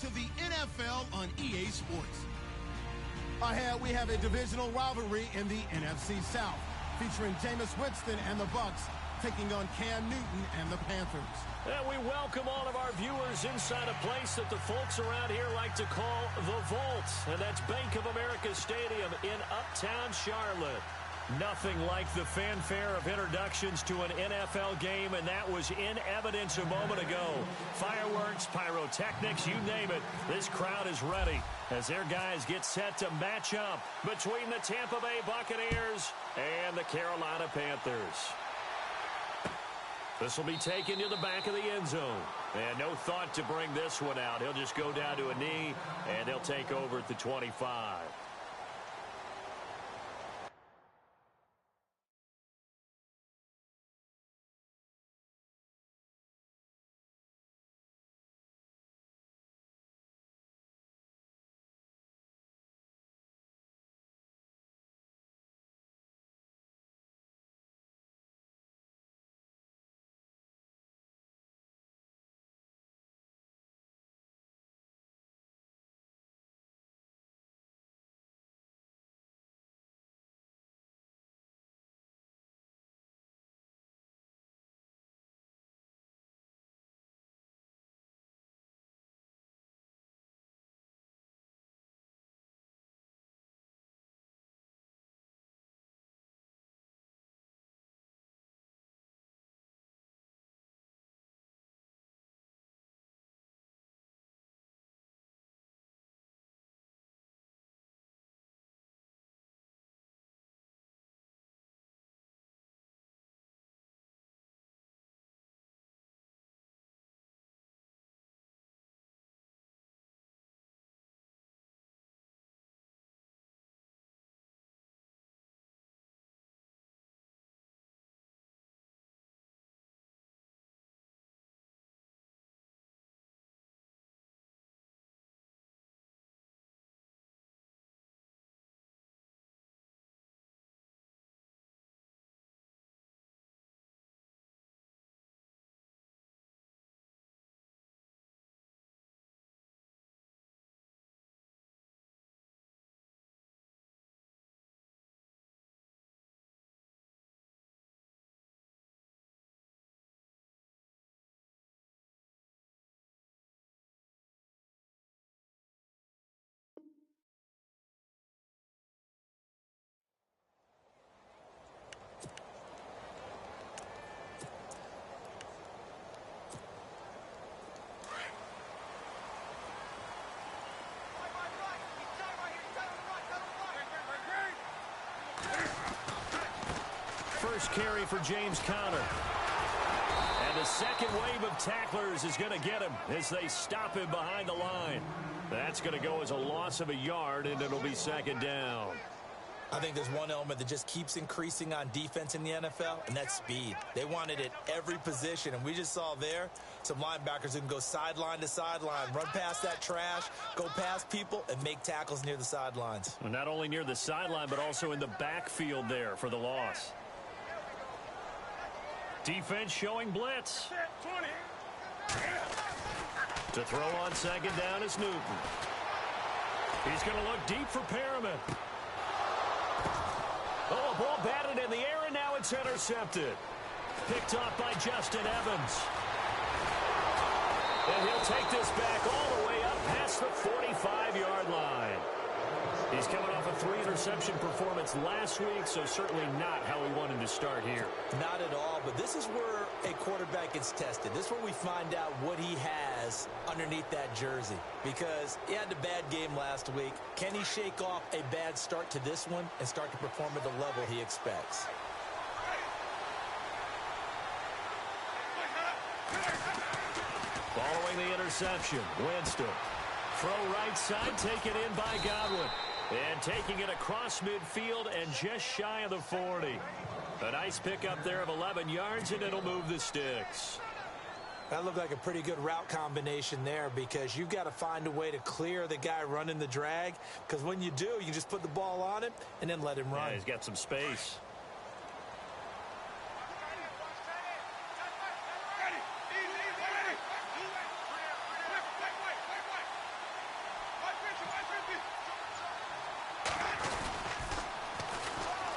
to the NFL on EA Sports. Ahead, we have a divisional rivalry in the NFC South, featuring Jameis Winston and the Bucs taking on Cam Newton and the Panthers. And we welcome all of our viewers inside a place that the folks around here like to call the Vault, and that's Bank of America Stadium in Uptown Charlotte. Nothing like the fanfare of introductions to an NFL game, and that was in evidence a moment ago. Fireworks, pyrotechnics, you name it. This crowd is ready as their guys get set to match up between the Tampa Bay Buccaneers and the Carolina Panthers. This will be taken to the back of the end zone. And no thought to bring this one out. He'll just go down to a knee, and they'll take over at the 25. First carry for James Conner. And the second wave of tacklers is going to get him as they stop him behind the line. That's going to go as a loss of a yard, and it'll be second down. I think there's one element that just keeps increasing on defense in the NFL, and that's speed. They want it at every position, and we just saw there some linebackers who can go sideline to sideline, run past that trash, go past people, and make tackles near the sidelines. Well, not only near the sideline, but also in the backfield there for the loss. Defense showing blitz. To throw on second down is Newton. He's going to look deep for Perriman. Oh, a ball batted in the air, and now it's intercepted. Picked off by Justin Evans. And he'll take this back all the way up past the 45-yard line. He's coming off a 3-interception performance last week, so certainly not how he wanted to start here. Not at all, but this is where a quarterback gets tested. This is where we find out what he has underneath that jersey, because he had a bad game last week. Can he shake off a bad start to this one and start to perform at the level he expects? Following the interception, Winston. Throw right side, taken in by Godwin. And taking it across midfield and just shy of the 40. A nice pickup there of 11 yards, and it'll move the sticks. That looked like a pretty good route combination there, because you've got to find a way to clear the guy running the drag, because when you do, you can just put the ball on him and then let him run. Yeah, he's got some space.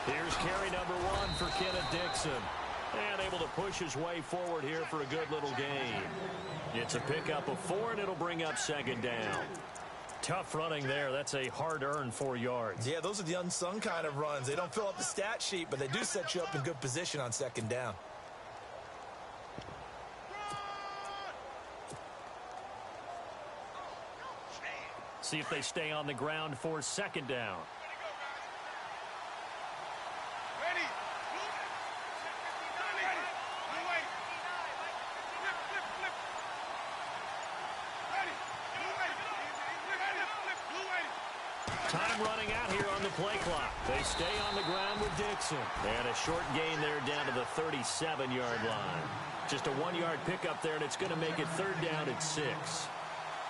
Here's carry number 1 for Kenneth Dixon. And able to push his way forward here for a good little gain. It's a pickup of 4, and it'll bring up second down. Tough running there. That's a hard-earned 4 yards. Yeah, those are the unsung kind of runs. They don't fill up the stat sheet, but they do set you up in good position on second down. See if they stay on the ground for second down. Time running out here on the play clock. They stay on the ground with Dixon. And a short gain there down to the 37-yard line. Just a 1-yard pickup there, and it's going to make it third down at 6.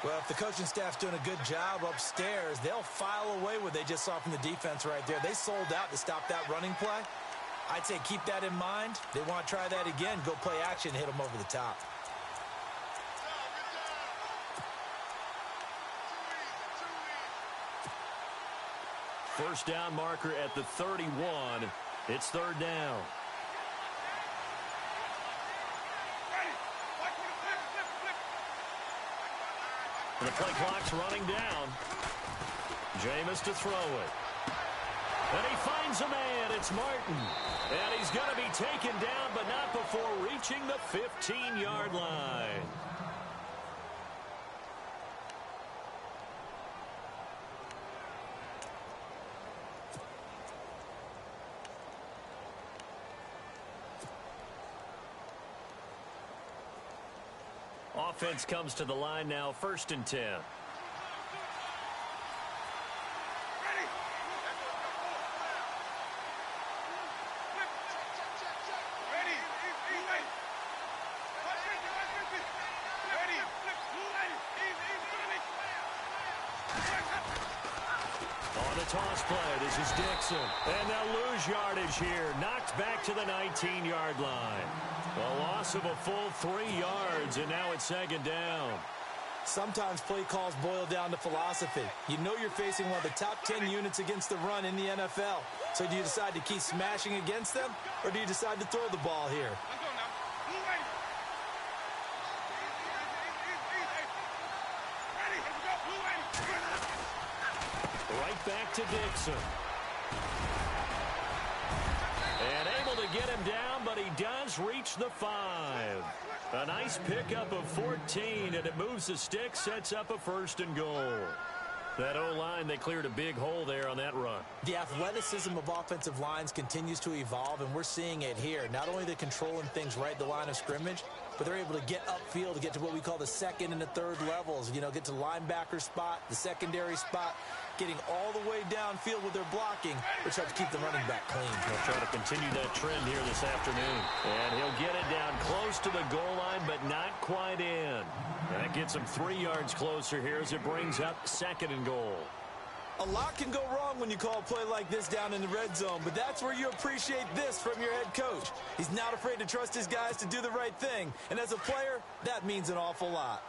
Well, if the coaching staff's doing a good job upstairs, they'll file away what they just saw from the defense right there. They sold out to stop that running play. I'd say keep that in mind. They want to try that again. Go play action, hit them over the top. First down marker at the 31. It's third down. The play clock's running down. Jameis to throw it. And he finds a man. It's Martin. And he's going to be taken down, but not before reaching the 15-yard line. Offense comes to the line now, first and 10. On the toss play, this is Dixon. And they'll lose yardage here. Knocked back to the 19-yard line. A loss of a full 3 yards, and now it's second down. Sometimes play calls boil down to philosophy. You know you're facing one of the top 10 units against the run in the NFL. So do you decide to keep smashing against them, or do you decide to throw the ball here? Right back to Dixon. And able to get him down, but he does reach the 5. A nice pickup of 14, and it moves the stick, sets up a first and goal. That O-line, they cleared a big hole there on that run. The athleticism of offensive lines continues to evolve, and we're seeing it here. Not only they're controlling things right at the line of scrimmage, but they're able to get upfield to get to what we call the second and the third levels. You know, get to linebacker spot, the secondary spot, getting all the way downfield with their blocking, which helps keep the running back clean. They'll try to continue that trend here this afternoon. And he'll get it down close to the goal line, but not quite in. That gets him 3 yards closer here as it brings up second and goal. A lot can go wrong when you call a play like this down in the red zone, but that's where you appreciate this from your head coach. He's not afraid to trust his guys to do the right thing, and as a player, that means an awful lot.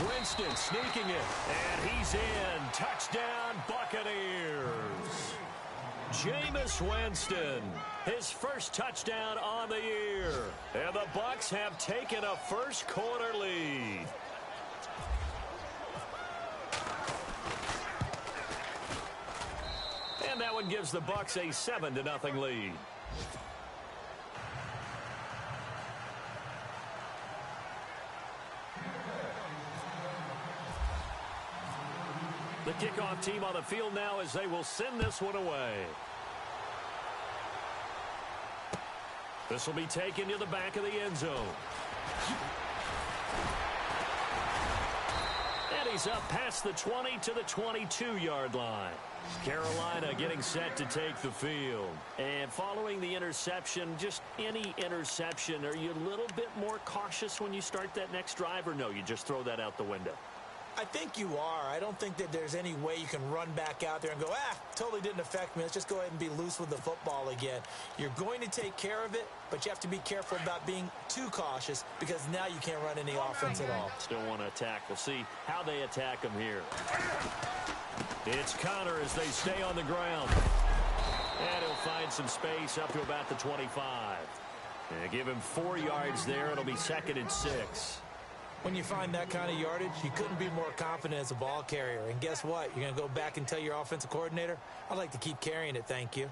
Winston sneaking it, and he's in. Touchdown, Buccaneers. Jameis Winston, his first touchdown on the year. And the Bucs have taken a first-quarter lead. And that one gives the Bucs a 7-0 lead. The kickoff team on the field now as they will send this one away. This will be taken to the back of the end zone. And he's up past the 20 to the 22-yard line. Carolina getting set to take the field. And following the interception, just any interception, are you a little bit more cautious when you start that next drive, or no, you just throw that out the window? I think you are. I don't think that there's any way you can run back out there and go, totally didn't affect me. Let's just go ahead and be loose with the football again. You're going to take care of it, but you have to be careful about being too cautious because now you can't run any offense at all. Still want to attack. We'll see how they attack him here. It's Connor as they stay on the ground. And he'll find some space up to about the 25. And give him 4 yards there. It'll be 2nd and 6. When you find that kind of yardage, you couldn't be more confident as a ball carrier. And guess what? You're going to go back and tell your offensive coordinator, I'd like to keep carrying it, thank you.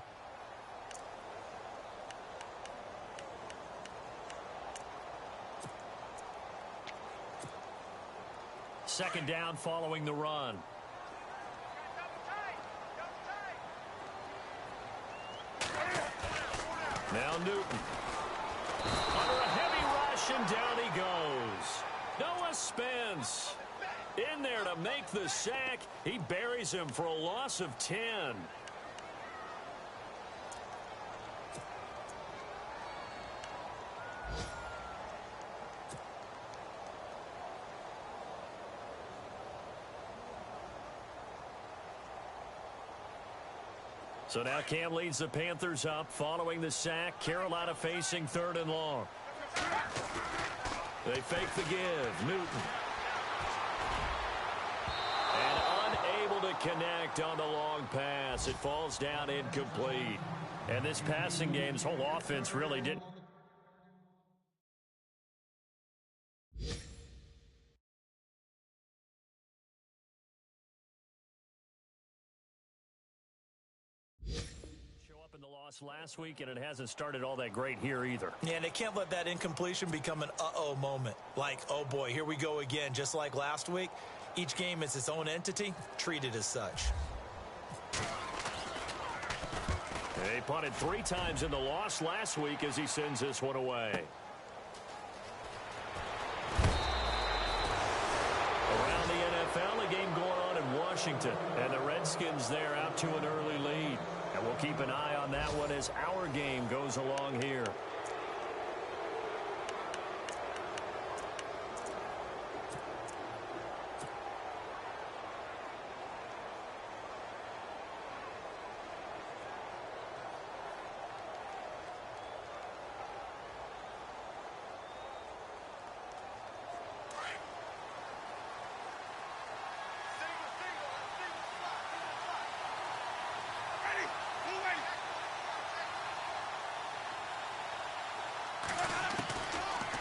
Second down following the run. Now Newton. Under a heavy rush, and down he goes. Noah Spence in there to make the sack. He buries him for a loss of 10. So now Cam leads the Panthers up following the sack. Carolina facing 3rd and long. They fake the give. Newton. And unable to connect on the long pass. It falls down incomplete. And this passing game, this whole offense really didn't. Last week, and it hasn't started all that great here either. Yeah, and they can't let that incompletion become an uh-oh moment. Like, oh boy, here we go again, just like last week. Each game is its own entity, treated as such. They punted 3 times in the loss last week as he sends this one away. Around the NFL, a game going on in Washington, and the Redskins there out to an early lead. And we'll keep an eye on that one as our game goes along here.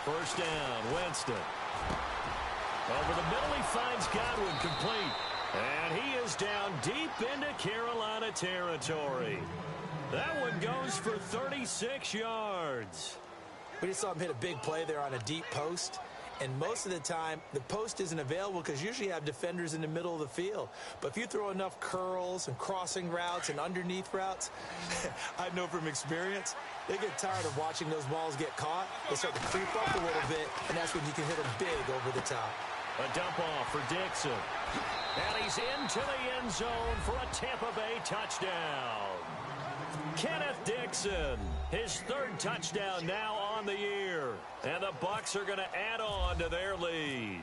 First down, Winston. Over the middle, he finds Gywu complete. And he is down deep into Carolina territory. That one goes for 36 yards. We just saw him hit a big play there on a deep post. And most of the time, the post isn't available because usually you have defenders in the middle of the field. But if you throw enough curls and crossing routes and underneath routes, I know from experience, they get tired of watching those balls get caught. They start to creep up a little bit, and that's when you can hit them big over the top. A dump off for Dixon. And he's into the end zone for a Tampa Bay touchdown. Kenneth Dixon, his 3rd touchdown now on the year. And the Bucs are going to add on to their lead.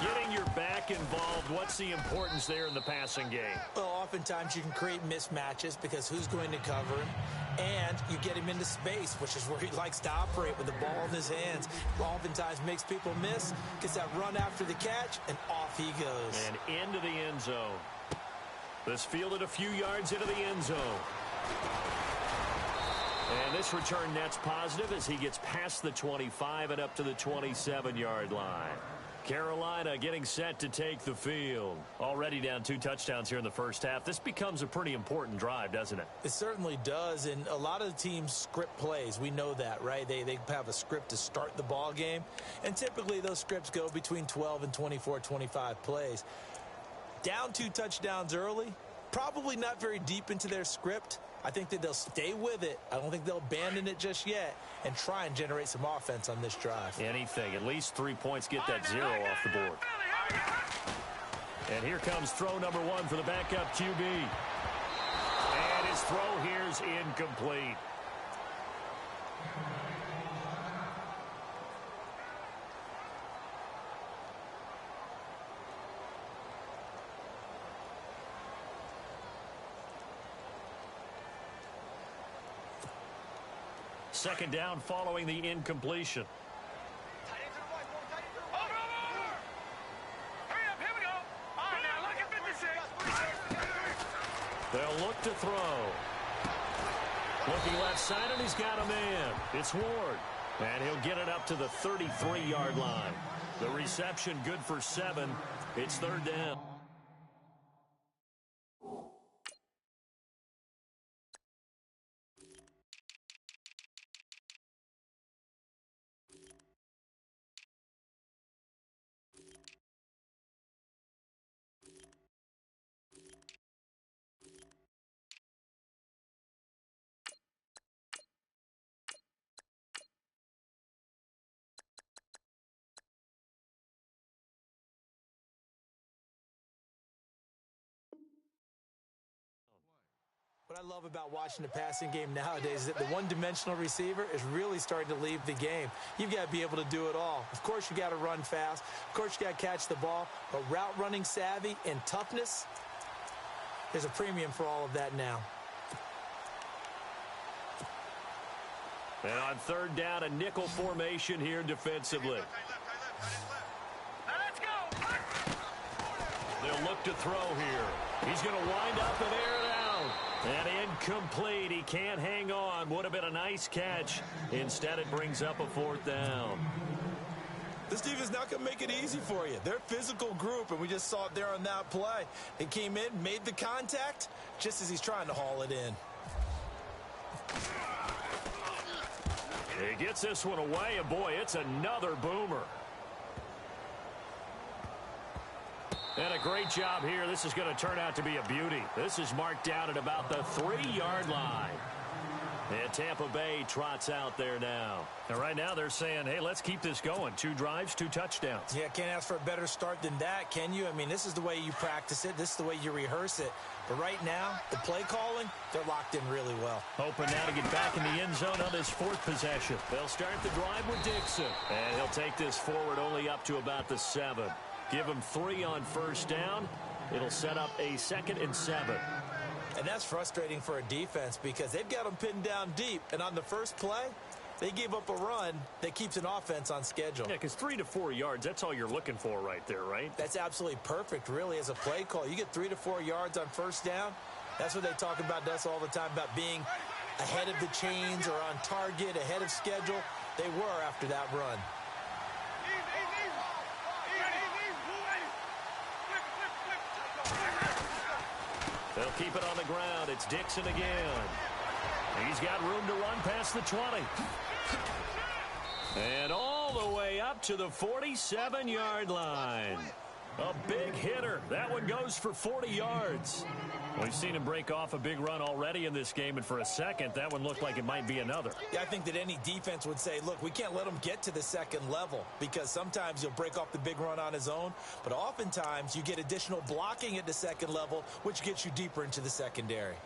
Getting your back involved, what's the importance there in the passing game? Well, oftentimes you can create mismatches because who's going to cover him? And you get him into space, which is where he likes to operate with the ball in his hands. Oftentimes makes people miss, gets that run after the catch, and off he goes. And into the end zone. This fielded a few yards into the end zone. And this return net's positive as he gets past the 25 and up to the 27-yard line. Carolina getting set to take the field. Already down 2 touchdowns here in the first half. This becomes a pretty important drive, doesn't it? It certainly does, and a lot of the teams script plays. We know that, right? They have a script to start the ball game, and typically those scripts go between 12 and 24, 25 plays. Down 2 touchdowns early, probably not very deep into their script. I think that they'll stay with it. I don't think they'll abandon it just yet and try and generate some offense on this drive. Anything. At least 3 points, get that 0 off the board. And here comes throw number 1 for the backup QB. And his throw here's incomplete. Second down following the incompletion. They'll look to throw. Looking left side, and he's got a man. It's Ward. And he'll get it up to the 33-yard line. The reception good for 7. It's third down. What I love about watching the passing game nowadays is that the one-dimensional receiver is really starting to leave the game. You've got to be able to do it all. Of course, you got to run fast. Of course, you got to catch the ball. But route running savvy and toughness, there's a premium for all of that now. And on third down, a nickel formation here defensively. They'll look to throw here. He's going to wind up and air it out. And incomplete. He can't hang on. Would have been a nice catch. Instead, it brings up a fourth down. This defense not going to make it easy for you. They're a physical group, and we just saw it there on that play. He came in, made the contact, just as he's trying to haul it in. He gets this one away, and boy, it's another boomer. And a great job here. This is going to turn out to be a beauty. This is marked down at about the 3-yard line. And Tampa Bay trots out there now. And right now they're saying, hey, let's keep this going. 2 drives, 2 touchdowns. Yeah, can't ask for a better start than that, can you? I mean, this is the way you practice it. This is the way you rehearse it. But right now, the play calling, they're locked in really well. Hoping now to get back in the end zone on this 4th possession. They'll start the drive with Dixon. And he'll take this forward only up to about the 7. Give him 3 on first down. It'll set up a 2nd and 7. And that's frustrating for a defense because they've got them pinned down deep. And on the first play, they give up a run that keeps an offense on schedule. Yeah, because 3 to 4 yards, that's all you're looking for right there, right? That's absolutely perfect, really, as a play call. You get 3 to 4 yards on first down. That's what they talk about to us all the time, about being ahead of the chains or on target, ahead of schedule. They were after that run. They'll keep it on the ground. It's Dixon again. He's got room to run past the 20. And all the way up to the 47-yard line. A big hitter. That one goes for 40 yards. We've seen him break off a big run already in this game, and for a second, that one looked like it might be another. Yeah, I think that any defense would say, look, we can't let him get to the second level because sometimes he'll break off the big run on his own, but oftentimes you get additional blocking at the second level, which gets you deeper into the secondary.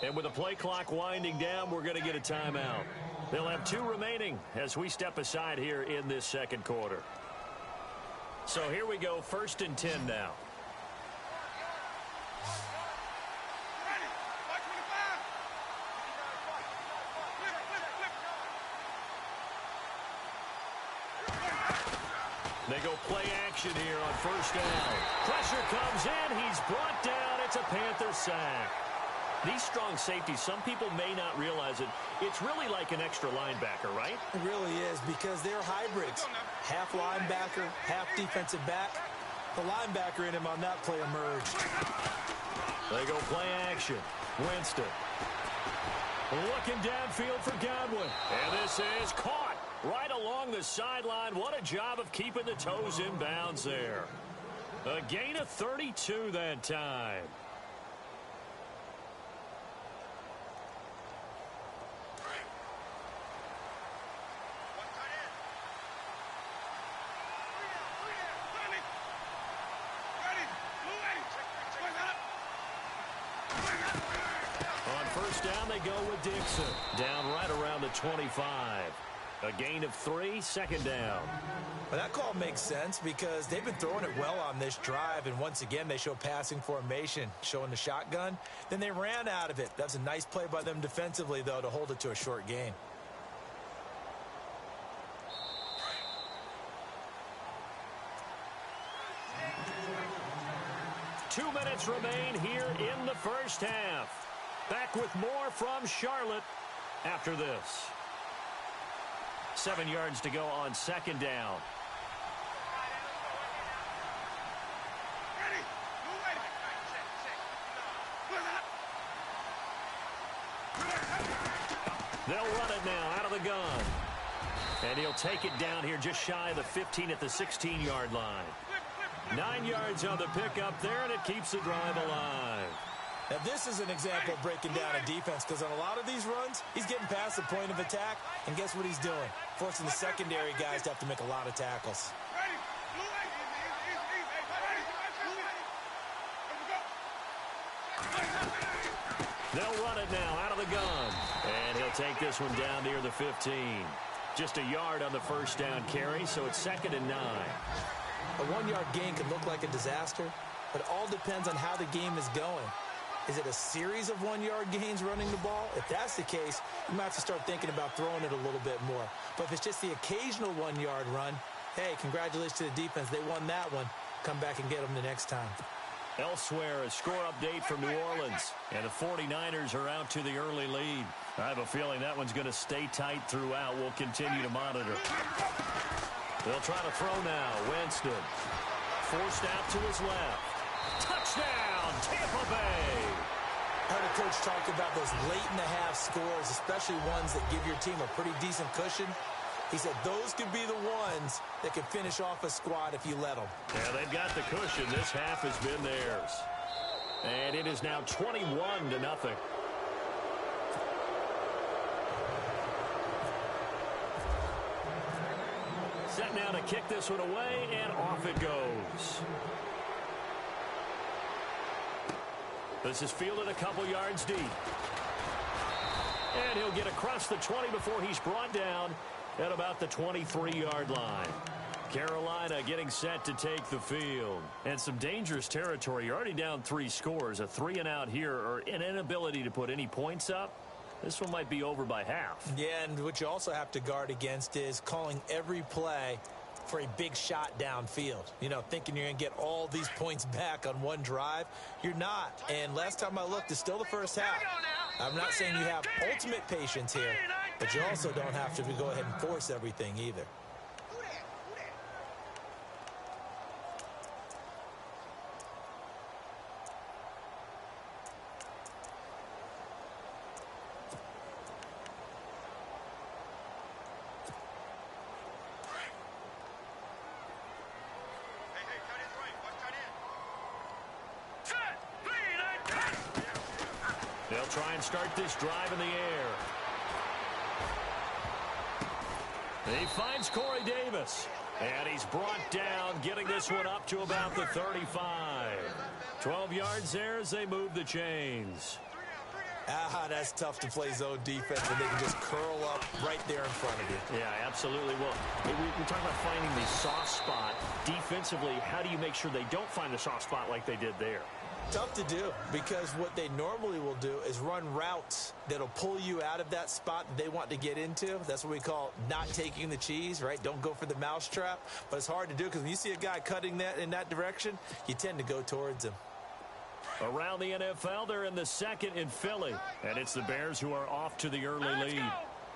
And with the play clock winding down, we're going to get a timeout. They'll have 2 remaining as we step aside here in this second quarter. So here we go, 1st and 10 now. They go play action here on first down. Pressure comes in. He's brought down. It's a Panther sack. These strong safeties, some people may not realize it. It's really like an extra linebacker, right? It really is because they're hybrids. Half linebacker, half defensive back. The linebacker in him on that play emerged. They go play action. Winston. Looking downfield for Godwin. And this is caught right along the sideline. What a job of keeping the toes in bounds there. A gain of 32 that time. First down, they go with Dixon. Down right around the 25. A gain of 3, second down. Well, that call makes sense because they've been throwing it well on this drive, and once again they show passing formation, showing the shotgun. Then they ran out of it. That's a nice play by them defensively, though, to hold it to a short gain. Two minutes remain here in the first half. Back with more from Charlotte after this. 7 yards to go on second down. They'll run it now out of the gun. And he'll take it down here just shy of the 15 at the 16-yard line. 9 yards on the pickup there, and it keeps the drive alive. Now, this is an example of breaking down a defense because on a lot of these runs, he's getting past the point of attack, and guess what he's doing? Forcing the secondary guys to have to make a lot of tackles. They'll run it now out of the gun, and he'll take this one down near the 15. Just a yard on the first down carry, so it's 2nd and 9. A 1-yard gain could look like a disaster, but it all depends on how the game is going. Is it a series of 1-yard gains running the ball? If that's the case, you might have to start thinking about throwing it a little bit more. But if it's just the occasional 1-yard run, hey, congratulations to the defense. They won that one. Come back and get them the next time. Elsewhere, a score update from New Orleans. And the 49ers are out to the early lead. I have a feeling that one's going to stay tight throughout. We'll continue to monitor. They'll try to throw now. Winston forced out to his left. Touchdown, Tampa Bay. I heard a coach talk about those late-in-the-half scores, especially ones that give your team a pretty decent cushion. He said those could be the ones that could finish off a squad if you let them. Yeah, they've got the cushion. This half has been theirs. And it is now 21-0. Set now to kick this one away, and off it goes. This is fielded a couple yards deep. And he'll get across the 20 before he's brought down at about the 23-yard line. Carolina getting set to take the field. And some dangerous territory. You're already down 3 scores. A 3-and-out here, or an inability to put any points up. This one might be over by half. Yeah, and what you also have to guard against is calling every play for a big shot downfield. You know, thinking you're going to get all these points back on one drive. You're not. And last time I looked, it's still the first half. I'm not saying you have ultimate patience here, but you also don't have to go ahead and force everything either. They'll try and start this drive in the air. He finds Corey Davis. And he's brought down, getting this one up to about the 35. 12 yards there as they move the chains. That's tough to play zone defense when they can just curl up right there in front of you. Yeah, absolutely. Well, we talk about finding the soft spot. Defensively, how do you make sure they don't find the soft spot like they did there? Tough to do, because what they normally will do is run routes that'll pull you out of that spot that they want to get into. That's what we call not taking the cheese, right? Don't go for the mousetrap. But it's hard to do because when you see a guy cutting that in that direction, you tend to go towards him. Around the NFL, they're in the second in Philly. And it's the Bears who are off to the early lead.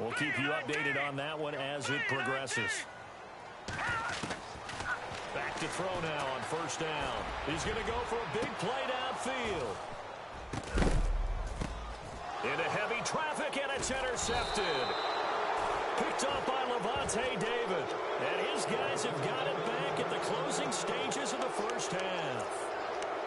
We'll keep you updated on that one as it progresses. Back to throw now on first down. He's going to go for a big play downfield. Into heavy traffic, and it's intercepted. Picked up by Levante David. And his guys have got it back at the closing stages of the first half.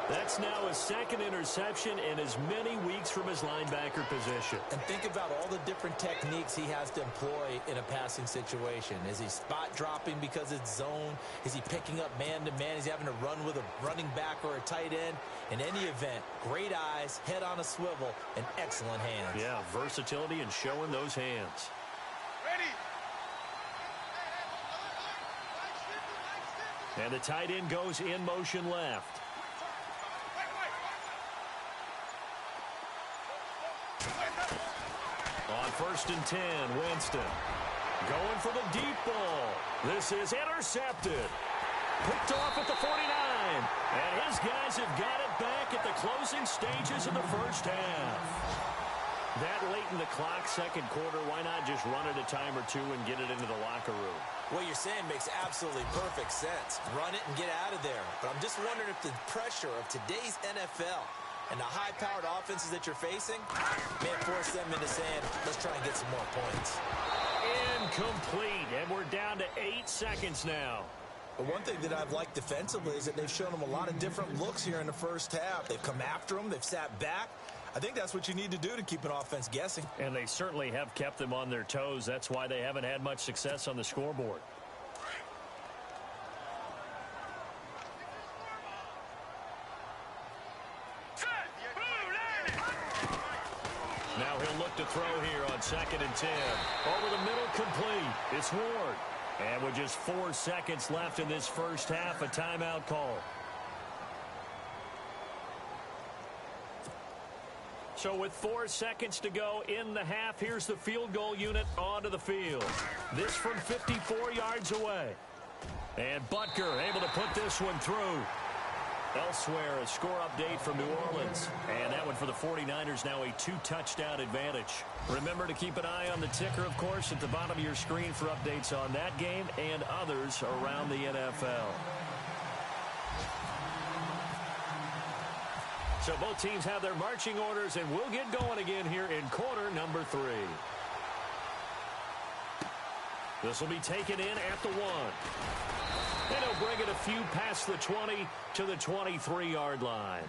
That's now his second interception in as many weeks from his linebacker position. And think about all the different techniques he has to employ in a passing situation. Is he spot dropping because it's zone? Is he picking up man-to-man? Is he having to run with a running back or a tight end? In any event, great eyes, head on a swivel, and excellent hands. Yeah, versatility and showing those hands. And the tight end goes in motion left. On 1st and 10, Winston. Going for the deep ball. This is intercepted. Picked off at the 49. And his guys have got it back at the closing stages of the first half. That late in the clock, second quarter, why not just run it a time or two and get it into the locker room? What you're saying makes absolutely perfect sense. Run it and get out of there. But I'm just wondering if the pressure of today's NFL and the high-powered offenses that you're facing may force them into saying, let's try and get some more points. Incomplete, and we're down to 8 seconds now. But one thing that I've liked defensively is that they've shown them a lot of different looks here in the first half. They've come after them. They've sat back. I think that's what you need to do to keep an offense guessing. And they certainly have kept them on their toes. That's why they haven't had much success on the scoreboard. Now he'll look to throw here on 2nd and 10. Over the middle, complete. It's Ward. And with just 4 seconds left in this first half, a timeout call. So with 4 seconds to go in the half, here's the field goal unit onto the field. This from 54 yards away. And Butker able to put this one through. Elsewhere, a score update from New Orleans. And that one for the 49ers, now a 2-touchdown advantage. Remember to keep an eye on the ticker, of course, at the bottom of your screen for updates on that game and others around the NFL. So both teams have their marching orders, and we'll get going again here in quarter number 3. This will be taken in at the 1. And he'll bring it a few past the 20 to the 23-yard line.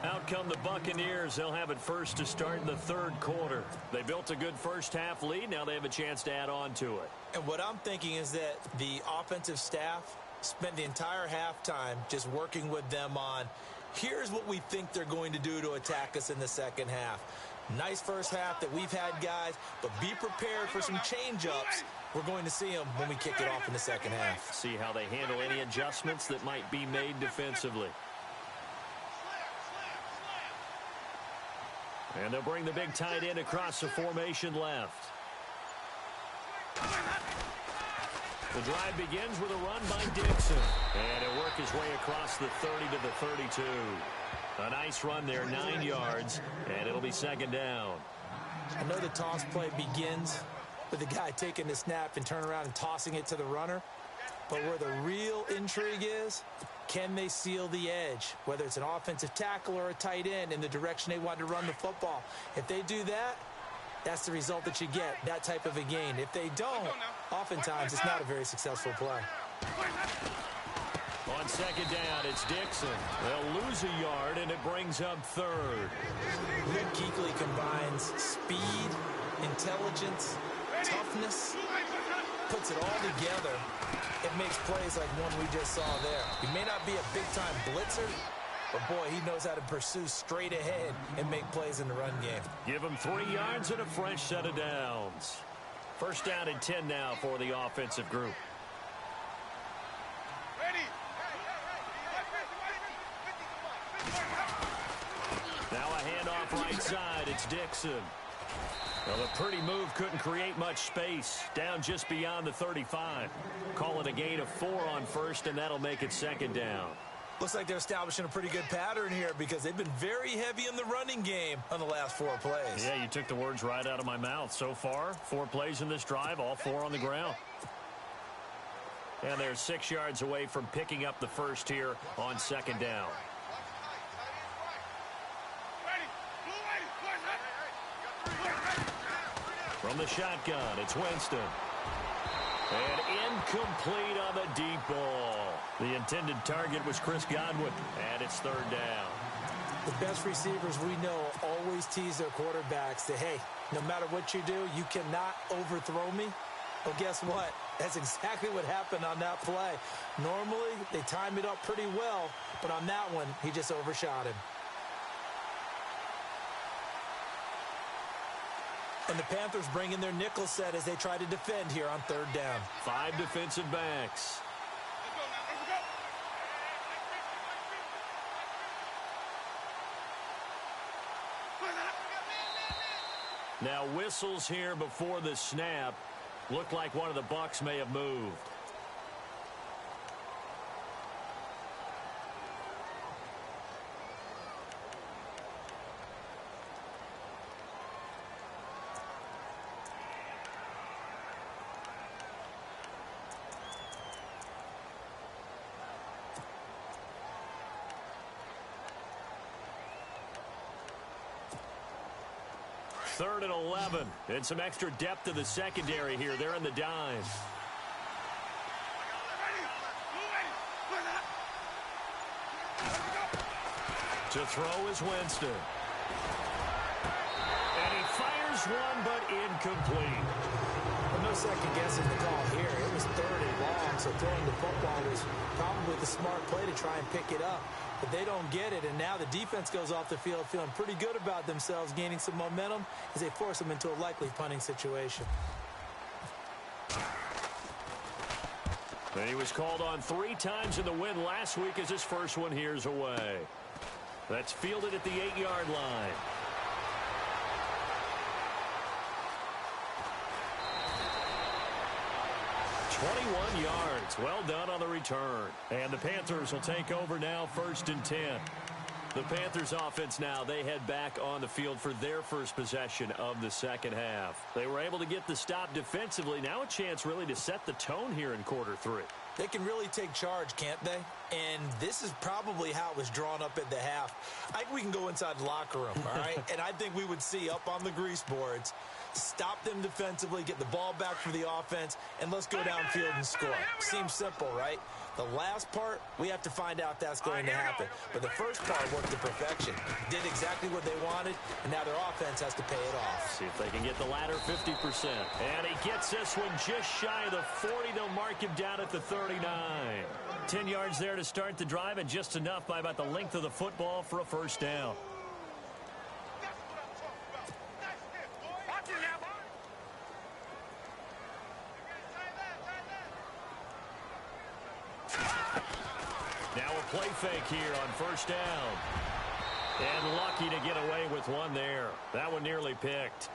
Out come the Buccaneers. They'll have it first to start in the 3rd quarter. They built a good first-half lead. Now they have a chance to add on to it. And what I'm thinking is that the offensive staff spent the entire halftime just working with them on, here's what we think they're going to do to attack us in the second half. Nice first half that we've had, guys, but be prepared for some change-ups. We're going to see them when we kick it off in the second half. See how they handle any adjustments that might be made defensively. And they'll bring the big tight end across the formation left. The drive begins with a run by Dixon. And he'll work his way across the 30 to the 32. A nice run there, 9 yards, and it'll be second down. I know the toss play begins with the guy taking the snap and turning around and tossing it to the runner. But where the real intrigue is, can they seal the edge, whether it's an offensive tackle or a tight end, in the direction they want to run the football? If they do that, that's the result that you get, that type of a gain. If they don't, oftentimes it's not a very successful play. On second down, it's Dixon. They'll lose a yard, and it brings up 3rd. Luke Kuechly combines speed, intelligence, toughness, puts it all together. It makes plays like one we just saw there. He may not be a big-time blitzer, but, boy, he knows how to pursue straight ahead and make plays in the run game. Give him 3 yards and a fresh set of downs. First down and 10 now for the offensive group. Now a handoff right side. It's Dixon. Well, a pretty move couldn't create much space. Down just beyond the 35. Call it a gain of 4 on first, and that'll make it second down. Looks like they're establishing a pretty good pattern here because they've been very heavy in the running game on the last 4 plays. Yeah, you took the words right out of my mouth. So far, 4 plays in this drive, all 4 on the ground. And they're 6 yards away from picking up the first here on second down. From the shotgun, it's Winston. And incomplete on the deep ball. The intended target was Chris Godwin, and it's 3rd down. The best receivers we know always tease their quarterbacks that, hey, no matter what you do, you cannot overthrow me. Well, guess what? That's exactly what happened on that play. Normally, they time it up pretty well, but on that one, he just overshot him. And the Panthers bring in their nickel set as they try to defend here on 3rd down. 5 defensive backs. Now whistles here before the snap. Looked like one of the Bucs may have moved. Third and 11, and some extra depth to the secondary here. They're in the dime. To throw is Winston. And he fires one, but incomplete. Well, no second guessing the call here. It was third and long, so throwing the football was probably the smart play to try and pick it up. But they don't get it, and now the defense goes off the field feeling pretty good about themselves, gaining some momentum as they force them into a likely punting situation. And he was called on 3 times in the win last week as his first one here's away. That's fielded at the 8-yard line. "21 yards. Well done on the return. And the Panthers will take over now, 1st and 10. The Panthers offense now, they head back on the field for their first possession of the second half. They were able to get the stop defensively. Now a chance really to set the tone here in quarter 3. They can really take charge, can't they? And this is probably how it was drawn up at the half. I think we can go inside the locker room, all right? And I think we would see up on the grease boards, stop them defensively, get the ball back for the offense, and let's go downfield and score. Seems simple, right? The last part, we have to find out if that's going to happen. But the first part worked to perfection. Did exactly what they wanted, and now their offense has to pay it off. See if they can get the latter 50%. And he gets this one just shy of the 40. They'll mark him down at the 39. 10 yards there to start the drive, and just enough by about the length of the football for a first down. Now a play fake here on first down. And lucky to get away with one there. That one nearly picked.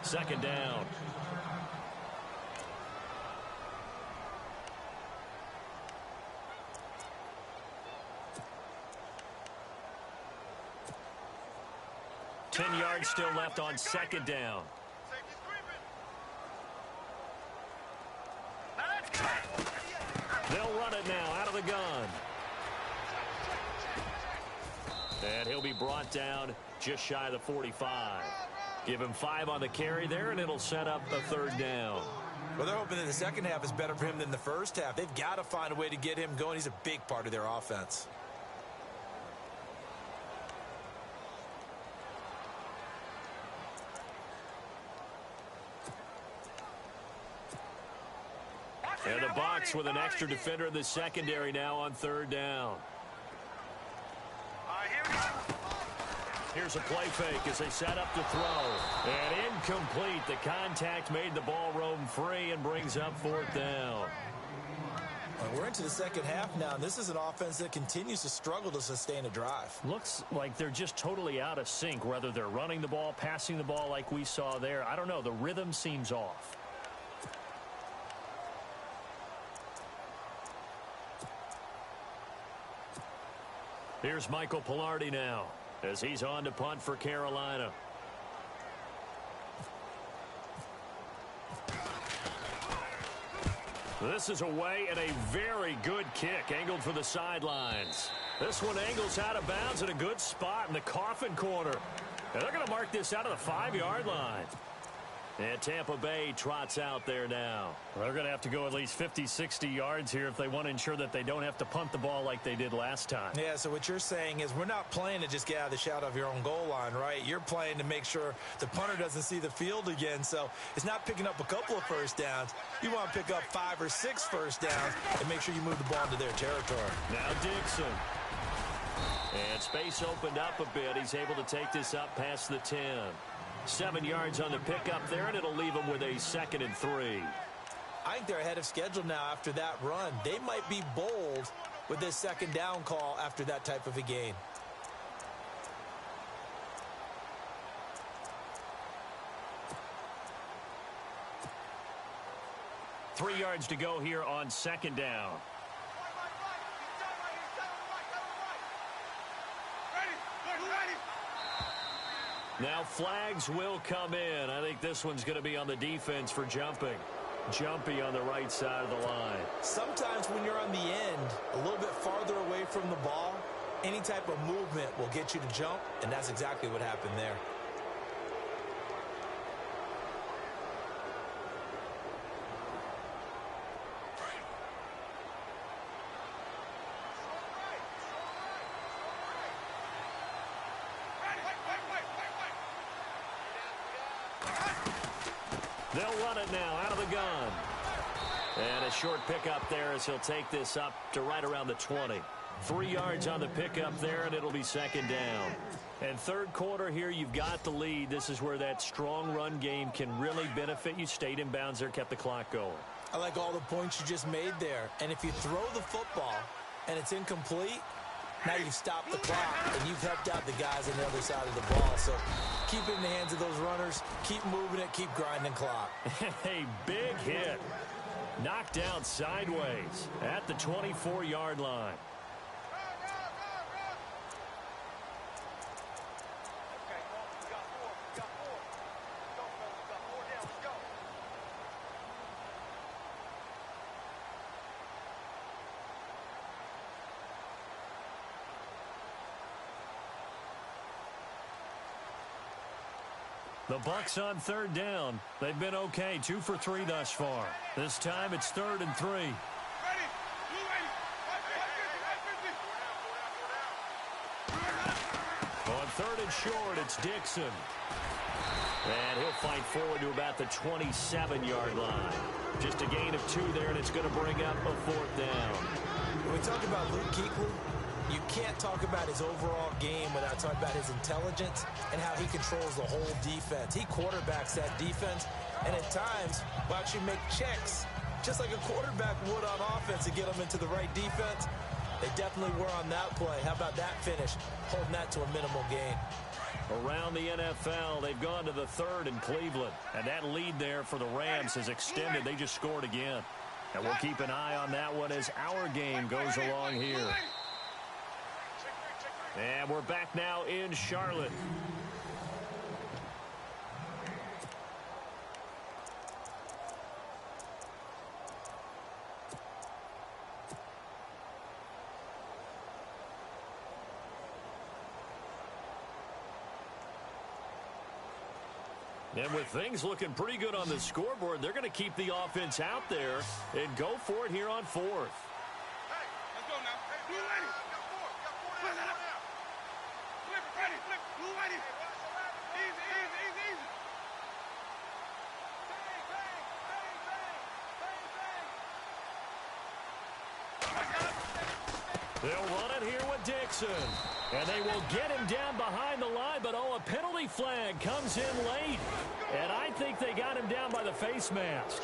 Second down. Ten yards still left on second down. They'll run it now out of the gun. And he'll be brought down just shy of the 45. Give him 5 on the carry there, and it'll set up a third down. Well, they're hoping that the second half is better for him than the first half. They've got to find a way to get him going. He's a big part of their offense. And the Bucs with an extra defender in the secondary now on third down. Here's a play fake as they set up to throw. And incomplete. The contact made the ball roam free and brings up fourth down. We're into the second half now, and this is an offense that continues to struggle to sustain a drive. Looks like they're just totally out of sync, whether they're running the ball, passing the ball like we saw there. I don't know. The rhythm seems off. Here's Michael Pilardi now as he's on to punt for Carolina. This is away and a very good kick angled for the sidelines. This one angles out of bounds in a good spot in the coffin corner. And they're going to mark this out of the 5-yard line. And Tampa Bay trots out there now. Well, they're going to have to go at least 50, 60 yards here if they want to ensure that they don't have to punt the ball like they did last time. Yeah, so what you're saying is we're not playing to just get out of the shadow of your own goal line, right? You're playing to make sure the punter doesn't see the field again. So it's not picking up a couple of first downs. You want to pick up 5 or 6 first downs and make sure you move the ball into their territory. Now Dixon. And space opened up a bit. He's able to take this up past the 10. 7 yards on the pickup there, and it'll leave them with a 2nd and 3. I think they're ahead of schedule now after that run. They might be bold with this second down call after that type of a gain. 3 yards to go here on second down. Now flags will come in. I think this one's going to be on the defense for jumping. Jumpy on the right side of the line. Sometimes when you're on the end, a little bit farther away from the ball, any type of movement will get you to jump, and that's exactly what happened there. They'll run it now out of the gun. And a short pickup there as he'll take this up to right around the 20. 3 yards on the pickup there, and it'll be second down. And third quarter here, you've got the lead. This is where that strong run game can really benefit you. Stayed in bounds there, kept the clock going. I like all the points you just made there. And if you throw the football and it's incomplete, now you've stopped the clock and you've helped out the guys on the other side of the ball. So keep it in the hands of those runners. Keep moving it. Keep grinding clock. Hey, big hit. Knocked down sideways at the 24-yard line. The Bucs on third down. They've been okay, 2 for 3 thus far. This time it's 3rd and 3. On 3rd and short, it's Dixon. And he'll fight forward to about the 27-yard line. Just a gain of 2 there, and it's going to bring up a 4th down. When we talk about Luke Kuechly, you can't talk about his overall game without talking about his intelligence and how he controls the whole defense. He quarterbacks that defense, and at times will actually make checks, just like a quarterback would on offense to get them into the right defense. They definitely were on that play. How about that finish? Holding that to a minimal gain. Around the NFL, they've gone to the 3rd in Cleveland, and that lead there for the Rams has extended. They just scored again. And we'll keep an eye on that one as our game goes along here. And we're back now in Charlotte. And with things looking pretty good on the scoreboard, they're going to keep the offense out there and go for it here on 4th. Hey, let's go now. Hey, blue lady. Flip that up. Flip, ready, flip. Blue lady. Easy, easy, easy, easy. They'll run it here with Dixon. And they will get him down behind the line, but a penalty flag comes in late. And I think they got him down by the face mask.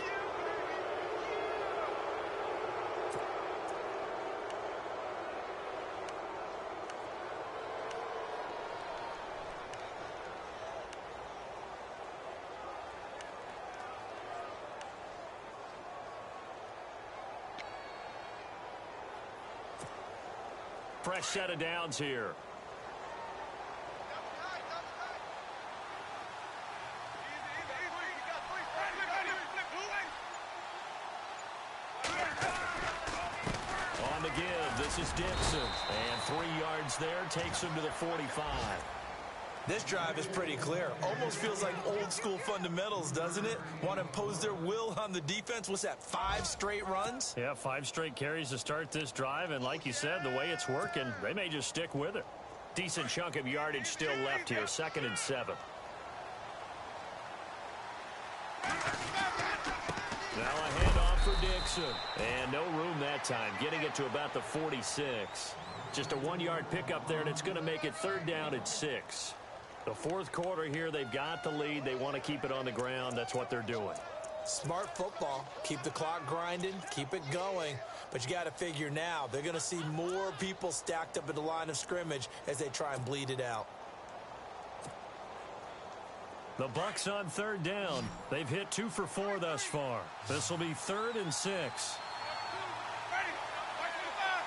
Fresh set of downs here. On the give, this is Dixon. And 3 yards there takes him to the 45. This drive is pretty clear. Almost feels like old school fundamentals, doesn't it? Want to impose their will on the defense. What's that, 5 straight runs? Yeah, 5 straight carries to start this drive. And like you said, the way it's working, they may just stick with it. Decent chunk of yardage still left here. 2nd and 7. Now a handoff for Dixon. And no room that time. Getting it to about the 46. Just a 1-yard pickup there, and it's going to make it 3rd down at 6. The 4th quarter here, they've got the lead. They want to keep it on the ground. That's what they're doing. Smart football. Keep the clock grinding. Keep it going. But you got to figure now, they're going to see more people stacked up at the line of scrimmage as they try and bleed it out. The Bucs on third down. They've hit 2 for 4 thus far. This will be 3rd and 6. Ready. Right to the 5.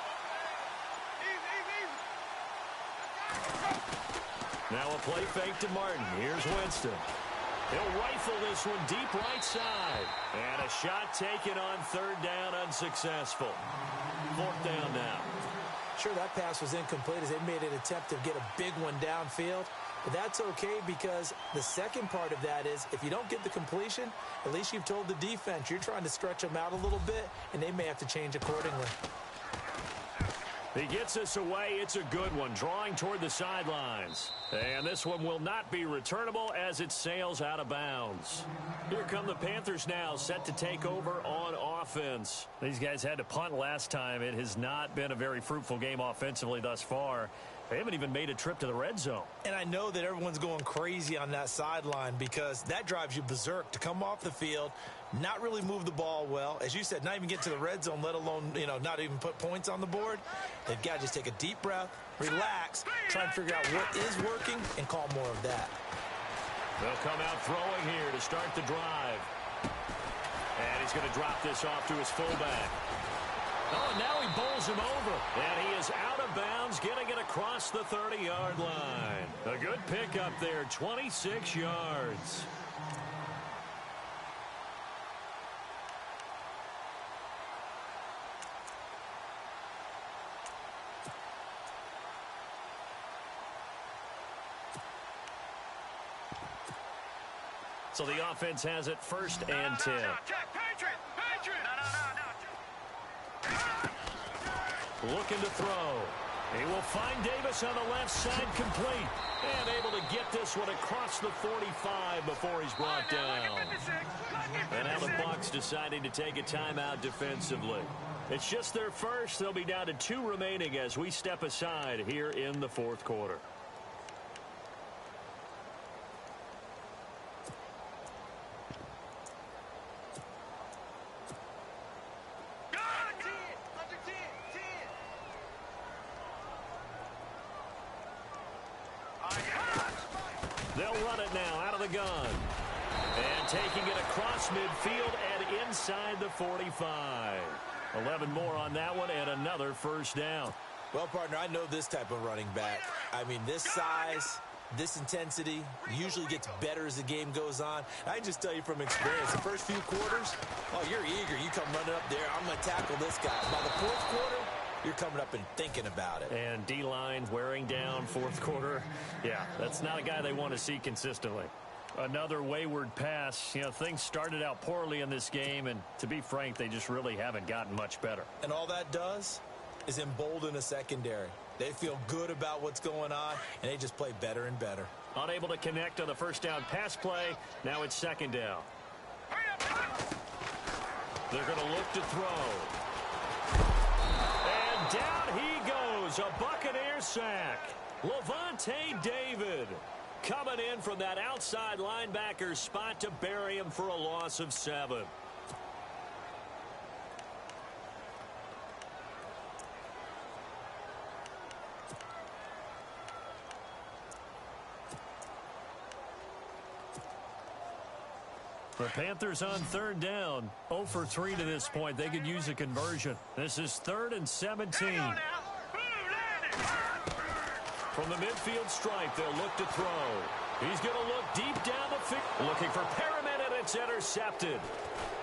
Easy. Now a play fake to Martin. Here's Winston. He'll rifle this one deep right side. And a shot taken on 3rd down, unsuccessful. 4th down now. Sure, that pass was incomplete as they made an attempt to get a big one downfield. But that's okay because the second part of that is if you don't get the completion, at least you've told the defense you're trying to stretch them out a little bit, and they may have to change accordingly. He gets this away. It's a good one, drawing toward the sidelines. And this one will not be returnable as it sails out of bounds. Here come the Panthers now, set to take over on offense. These guys had to punt last time. It has not been a very fruitful game offensively thus far. They haven't even made a trip to the red zone. And I know that everyone's going crazy on that sideline because that drives you berserk to come off the field, not really move the ball well. As you said, not even get to the red zone, let alone, not even put points on the board. They've got to just take a deep breath, relax, try and figure out what is working, and call more of that. They'll come out throwing here to start the drive. And he's going to drop this off to his fullback. Oh, and now he bowls him over. And he is out of bounds, getting it across the 30-yard line. A good pickup there, 26 yards. So the offense has it 1st and 10. Looking to throw. He will find Davis on the left side, complete. And able to get this one across the 45 before he's brought down. And now the Bucs deciding to take a timeout defensively. It's just their first. They'll be down to 2 remaining as we step aside here in the 4th quarter. They'll run it now out of the gun. And taking it across midfield and inside the 45. 11 more on that one and another 1st down. Well, partner, I know this type of running back. I mean, this size, this intensity usually gets better as the game goes on. I just tell you from experience, the first few quarters, oh, you're eager. You come running up there. I'm going to tackle this guy. By the 4th quarter, you're coming up and thinking about it. And D-line wearing down 4th quarter. Yeah, that's not a guy they want to see consistently. Another wayward pass. Things started out poorly in this game, and to be frank, they just really haven't gotten much better. And all that does is embolden a secondary. They feel good about what's going on, and they just play better and better. Unable to connect on the 1st down pass play. Now it's 2nd down. They're going to look to throw. Down he goes, a Buccaneer sack. Levante David coming in from that outside linebacker spot to bury him for a loss of 7. The Panthers on 3rd down. 0 for 3 to this point. They could use a conversion. This is 3rd and 17. From the midfield stripe, they'll look to throw. He's going to look deep down the field. Looking for Perriman, and it's intercepted.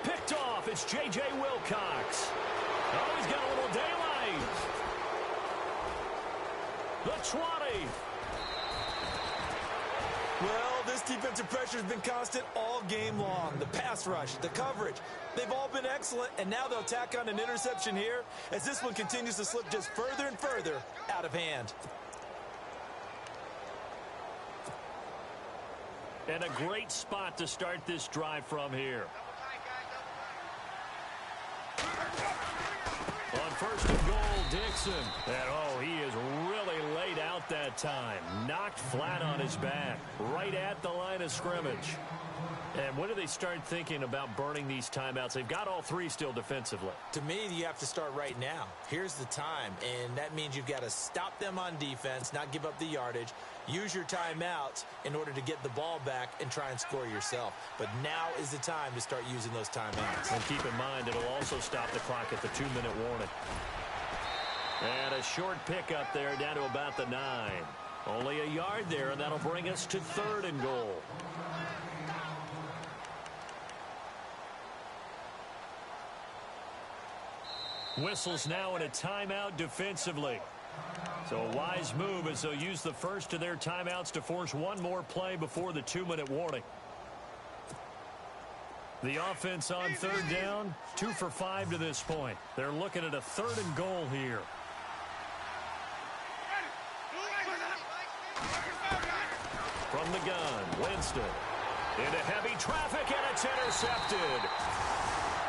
Picked off. It's J.J. Wilcox. Oh, he's got a little daylight. The 20. Well, this defensive pressure has been constant all game long. The pass rush, the coverage, they've all been excellent, and now they'll tack on an interception here as this one continues to slip just further and further out of hand. And a great spot to start this drive from here. On 1st and goal, Dixon. And he is really laid out that time. Knocked flat on his back, right at the line of scrimmage. And when do they start thinking about burning these timeouts? They've got all 3 still defensively. To me, you have to start right now. Here's the time, and that means you've got to stop them on defense, not give up the yardage. use your timeouts in order to get the ball back and try and score yourself. But now is the time to start using those timeouts. And keep in mind, it'll also stop the clock at the 2-minute warning. And a short pickup there down to about the 9. Only a yard there, and that'll bring us to 3rd and goal. Whistles now in a timeout defensively. So a wise move as they'll use the first of their timeouts to force one more play before the 2-minute warning. The offense on 3rd down, 2 for 5 to this point. They're looking at a 3rd and goal here. From the gun, Winston. Into heavy traffic, and it's intercepted.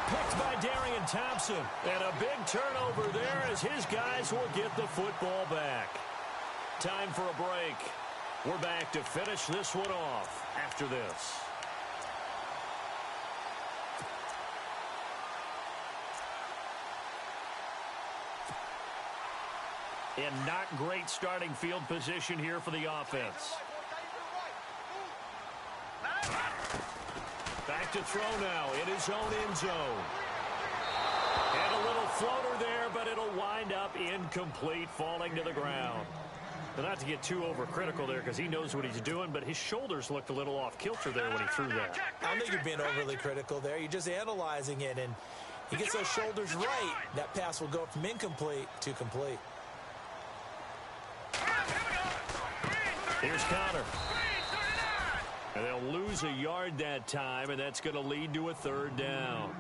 Picked by Darian Thompson. And a big turnover there as his guys will get the football back. Time for a break. We're back to finish this one off after this. And not great starting field position here for the offense. Back to throw now in his own end zone. And a little floater there, but it'll wind up incomplete, falling to the ground. Now, not to get too overcritical there because he knows what he's doing, but his shoulders looked a little off kilter there when he threw that. I don't think you're being overly critical there. You're just analyzing it, and he gets those shoulders right. That pass will go from incomplete to complete. Here's Connor. And they'll lose a yard that time, and that's going to lead to a 3rd down.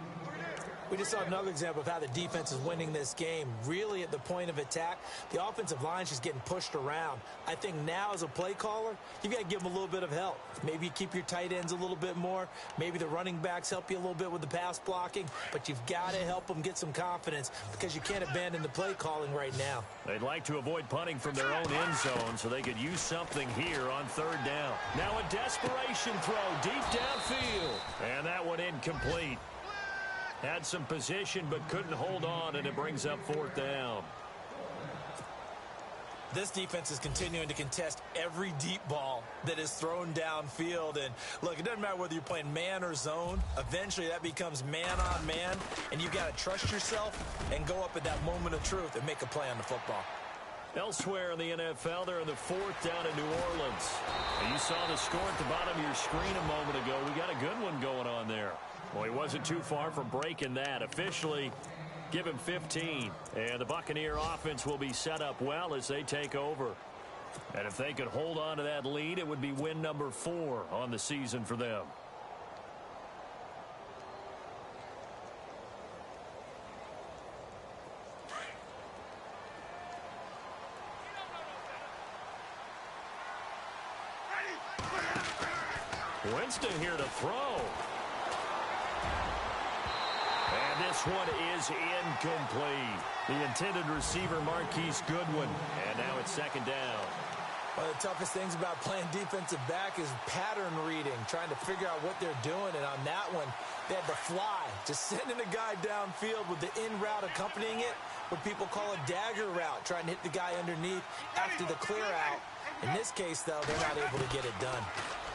We just saw another example of how the defense is winning this game. Really at the point of attack, the offensive line is just getting pushed around. I think now as a play caller, you've got to give them a little bit of help. Maybe you keep your tight ends a little bit more. Maybe the running backs help you a little bit with the pass blocking. But you've got to help them get some confidence because you can't abandon the play calling right now. They'd like to avoid punting from their own end zone so they could use something here on 3rd down. Now a desperation throw deep downfield. And that one incomplete. Had some position but couldn't hold on, and it brings up 4th down. This defense is continuing to contest every deep ball that is thrown downfield. And look, it doesn't matter whether you're playing man or zone. Eventually that becomes man on man, and you've got to trust yourself and go up at that moment of truth and make a play on the football. Elsewhere in the NFL, they're in the 4th down in New Orleans. And you saw the score at the bottom of your screen a moment ago. We got a good one going on there. Well, he wasn't too far from breaking that. Officially, give him 15. And the Buccaneer offense will be set up well as they take over. And if they could hold on to that lead, it would be win number 4 on the season for them. Winston here to throw. And this one is incomplete. The intended receiver, Marquise Goodwin. And now it's 2nd down. One of the toughest things about playing defensive back is pattern reading, trying to figure out what they're doing. And on that one, they had the fly, just sending a guy downfield with the in route accompanying it, what people call a dagger route, trying to hit the guy underneath after the clear out. In this case, though, they're not able to get it done.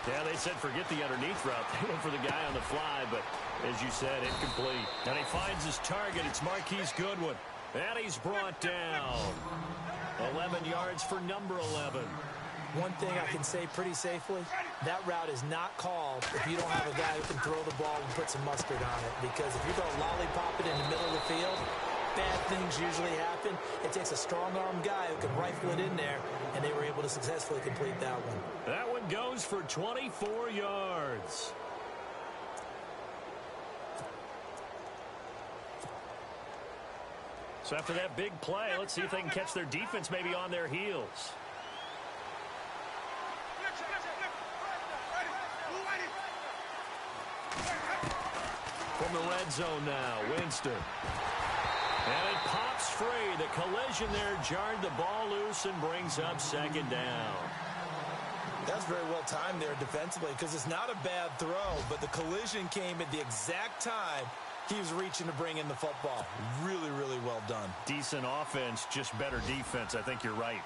Yeah, they said forget the underneath route. They went for the guy on the fly, but as you said, incomplete. And he finds his target. It's Marquise Goodwin. And he's brought down. 11 yards for number 11. One thing I can say pretty safely, that route is not called if you don't have a guy who can throw the ball and put some mustard on it. Because if you go lollipop it in the middle of the field, bad things usually happen. It takes a strong-arm guy who can rifle it in there, and they were able to successfully complete that one. That one goes for 24 yards. So after that big play, let's see if they can catch their defense maybe on their heels. From the red zone now, Winston. And it pops free. The collision there jarred the ball loose and brings up 2nd down. That's very well timed there defensively because it's not a bad throw, but the collision came at the exact time he was reaching to bring in the football. Really, really well done. Decent offense, just better defense. I think you're right.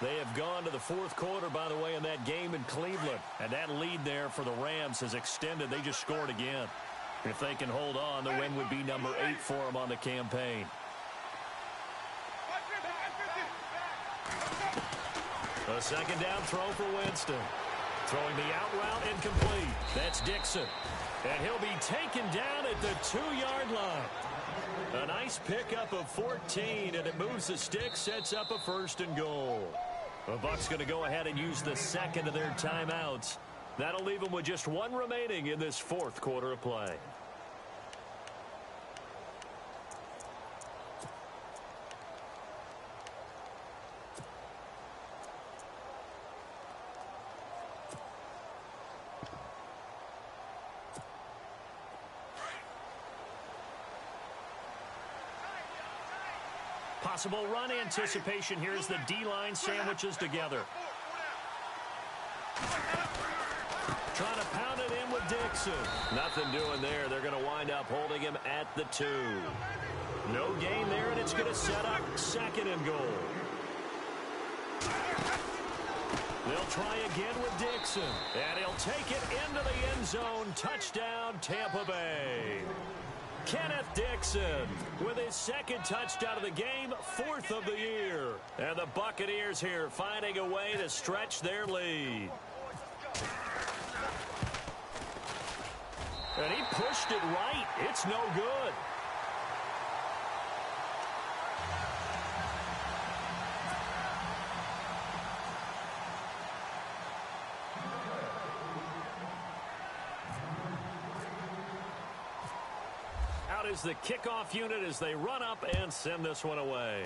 They have gone to the fourth quarter, by the way, in that game in Cleveland. And that lead there for the Rams has extended. They just scored again. If they can hold on, the win would be number 8 for them on the campaign. A second down throw for Winston. Throwing the out route incomplete. That's Dixon. And he'll be taken down at the 2-yard line. A nice pickup of 14, and it moves the stick, sets up a 1st and goal. The Bucs going to go ahead and use the second of their timeouts. That'll leave them with just 1 remaining in this fourth quarter of play. Possible run anticipation here as the D-line sandwiches together. Trying to pound it in with Dixon. Nothing doing there. They're going to wind up holding him at the 2. No gain there, and it's going to set up 2nd and goal. They'll try again with Dixon. And he'll take it into the end zone. Touchdown, Tampa Bay. Kenneth Dixon with his 2nd touchdown of the game, 4th of the year. And the Buccaneers here finding a way to stretch their lead. And he pushed it right. It's no good. Out is the kickoff unit as they run up and send this one away.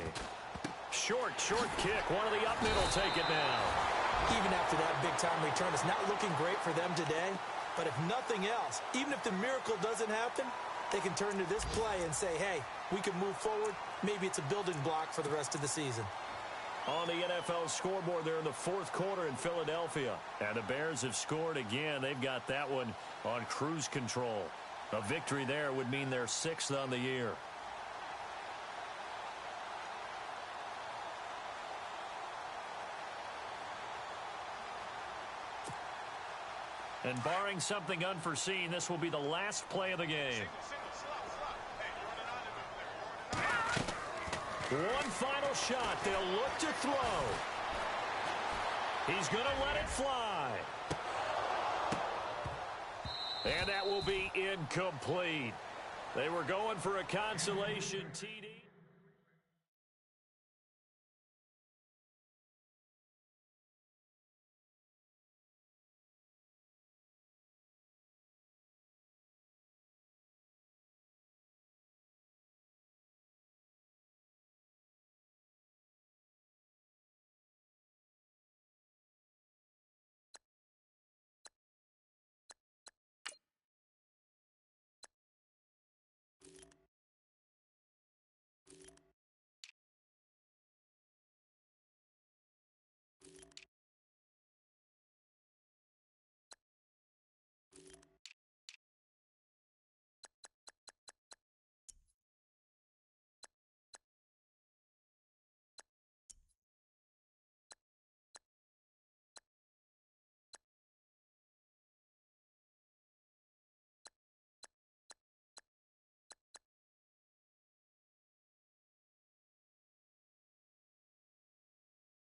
Short kick. One of the up middle take it now. Even after that big-time return, it's not looking great for them today. But if nothing else, even if the miracle doesn't happen, they can turn to this play and say, hey, we can move forward. Maybe it's a building block for the rest of the season. On the NFL scoreboard there in the fourth quarter in Philadelphia. And the Bears have scored again. They've got that one on cruise control. A victory there would mean they're 6th on the year. And barring something unforeseen, this will be the last play of the game. One final shot. They'll look to throw. He's going to let it fly. And that will be incomplete. They were going for a consolation TD.